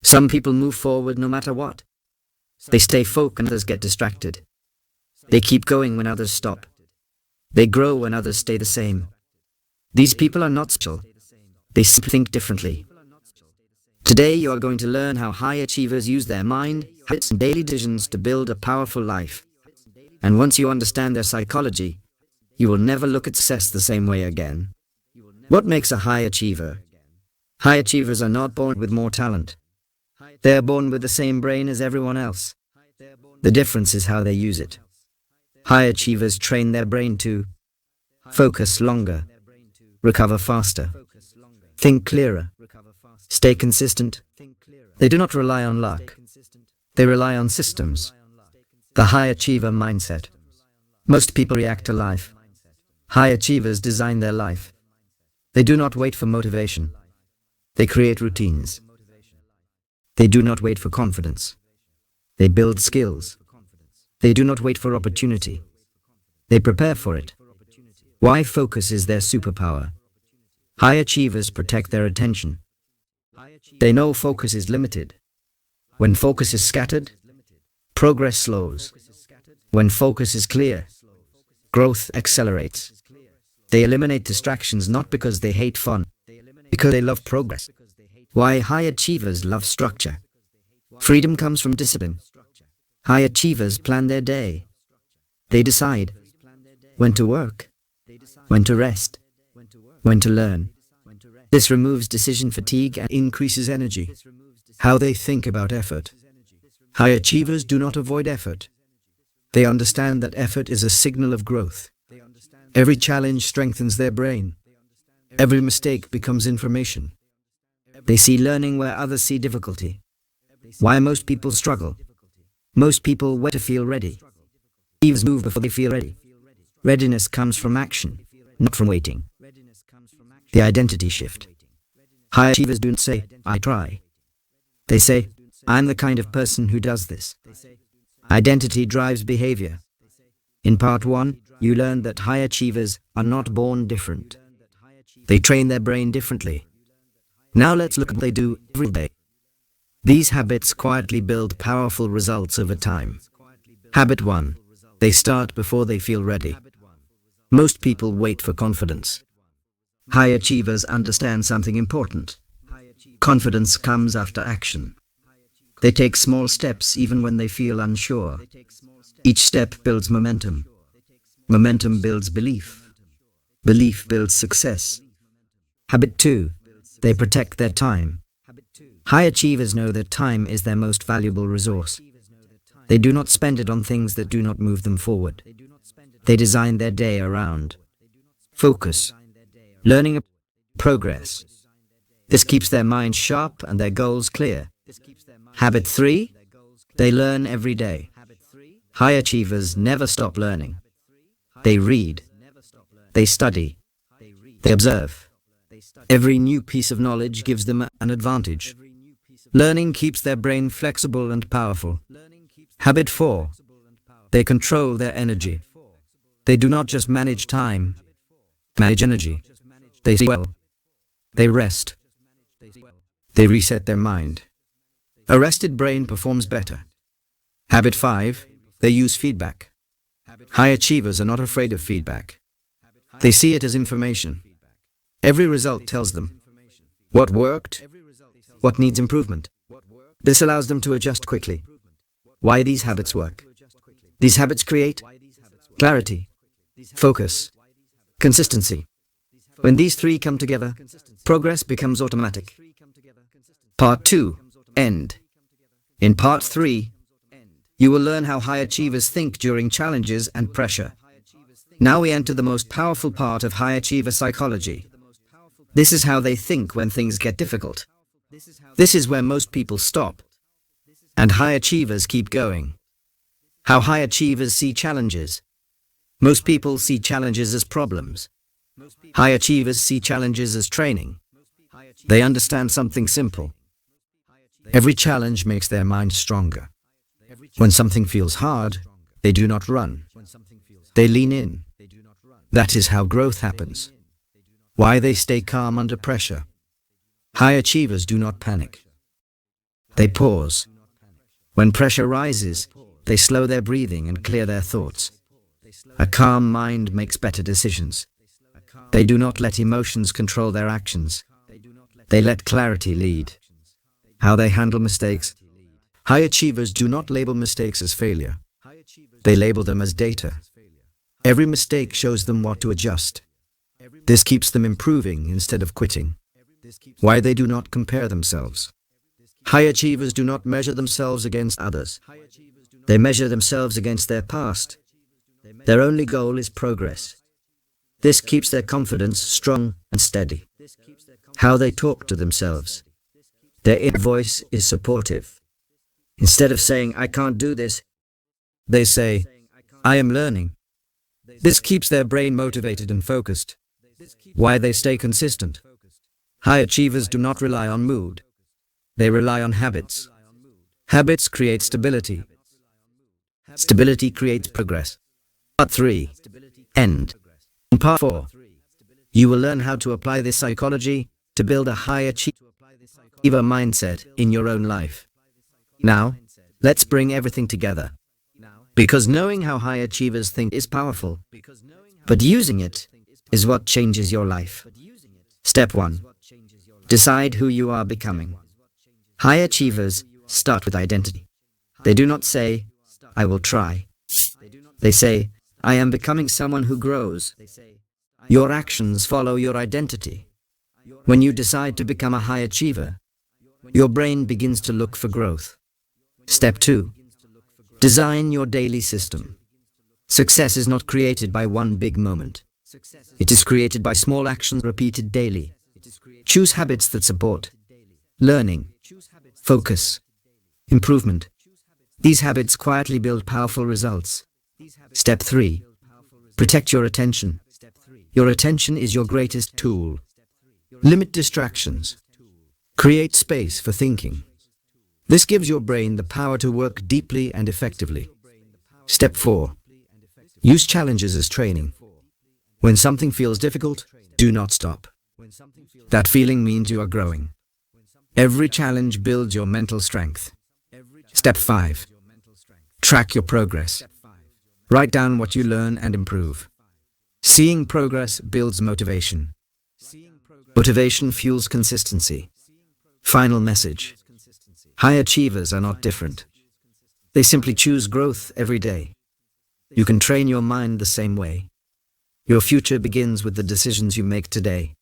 Some people move forward no matter what. They stay focused when others get distracted. They keep going when others stop. They grow when others stay the same. These people are not special. They simply think differently. Today you are going to learn how high achievers use their mind, habits and daily decisions to build a powerful life. And once you understand their psychology, you will never look at success the same way again. What makes a high achiever? High achievers are not born with more talent. They are born with the same brain as everyone else. The difference is how they use it. High achievers train their brain to focus longer, recover faster, think clearer, stay consistent. They do not rely on luck. They rely on systems. The high achiever mindset. Most people react to life. High achievers design their life. They do not wait for motivation. They create routines. They do not wait for confidence. They build skills. They do not wait for opportunity. They prepare for it. Why focus is their superpower. High achievers protect their attention. They know focus is limited. When focus is scattered, progress slows. When focus is clear, growth accelerates. They eliminate distractions not because they hate fun, because they love progress. Why high achievers love structure. Freedom comes from discipline. High achievers plan their day. They decide when to work, when to rest, when to learn. This removes decision fatigue and increases energy. How they think about effort. High achievers do not avoid effort. They understand that effort is a signal of growth. Every challenge strengthens their brain. Every mistake becomes information. They see learning where others see difficulty. Why most people struggle. Most people wait to feel ready. Achievers move before they feel ready. Readiness comes from action, not from waiting. The identity shift. High achievers don't say, I try. They say, I'm the kind of person who does this. Identity drives behavior. In part 1, you learned that high achievers are not born different. They train their brain differently. Now let's look at what they do every day. These habits quietly build powerful results over time. Habit 1. They start before they feel ready. Most people wait for confidence. High achievers understand something important. Confidence comes after action. They take small steps even when they feel unsure. Each step builds momentum. Momentum builds belief. Belief builds success. Habit 2. They protect their time. High achievers know that time is their most valuable resource. They do not spend it on things that do not move them forward. They design their day around focus, learning, progress. This keeps their minds sharp and their goals clear. Habit 3. They learn every day. High achievers never stop learning. They read. They study. They observe. Every new piece of knowledge gives them an advantage. Learning keeps their brain flexible and powerful. Habit 4. They control their energy. They do not just manage time, manage energy. They sleep well. They rest. They reset their mind. A rested brain performs better. Habit 5. They use feedback. High achievers are not afraid of feedback. They see it as information. Every result tells them what worked, what needs improvement. This allows them to adjust quickly. Why these habits work? These habits create clarity, focus, consistency. When these three come together, progress becomes automatic. Part 2. End. In Part 3, you will learn how high achievers think during challenges and pressure. Now we enter the most powerful part of high achiever psychology. This is how they think when things get difficult. This is where most people stop, and high achievers keep going. How high achievers see challenges. Most people see challenges as problems. High achievers see challenges as training. They understand something simple. Every challenge makes their mind stronger. When something feels hard, they do not run. They lean in. That is how growth happens. Why they stay calm under pressure. High achievers do not panic. They pause. When pressure rises, they slow their breathing and clear their thoughts. A calm mind makes better decisions. They do not let emotions control their actions. They let clarity lead. How they handle mistakes. High achievers do not label mistakes as failure. They label them as data. Every mistake shows them what to adjust. This keeps them improving instead of quitting. Why they do not compare themselves. High achievers do not measure themselves against others. They measure themselves against their past. Their only goal is progress. This keeps their confidence strong and steady. How they talk to themselves. Their inner voice is supportive. Instead of saying, "I can't do this," they say, "I am learning." This keeps their brain motivated and focused. Why they stay consistent. High achievers do not rely on mood. They rely on habits. Habits create stability. Stability creates progress. Part 3. End. In Part 4, you will learn how to apply this psychology to build a high achiever mindset in your own life. Now, let's bring everything together. Because knowing how high achievers think is powerful, but using it is what changes your life. Step 1. Decide who you are becoming. High achievers start with identity. They do not say, "I will try." They say, "I am becoming someone who grows." Your actions follow your identity. When you decide to become a high achiever, your brain begins to look for growth. Step 2. Design your daily system. Success is not created by one big moment. It is created by small actions repeated daily. Choose habits that support learning, focus, improvement. These habits quietly build powerful results. Step 3. Protect your attention. Your attention is your greatest tool. Limit distractions. Create space for thinking. This gives your brain the power to work deeply and effectively. Step 4. Use challenges as training. When something feels difficult, do not stop. That feeling means you are growing. Every challenge builds your mental strength. Step 5. Track your progress. Write down what you learn and improve. Seeing progress builds motivation. Motivation fuels consistency. Final message. High achievers are not different. They simply choose growth every day. You can train your mind the same way. Your future begins with the decisions you make today.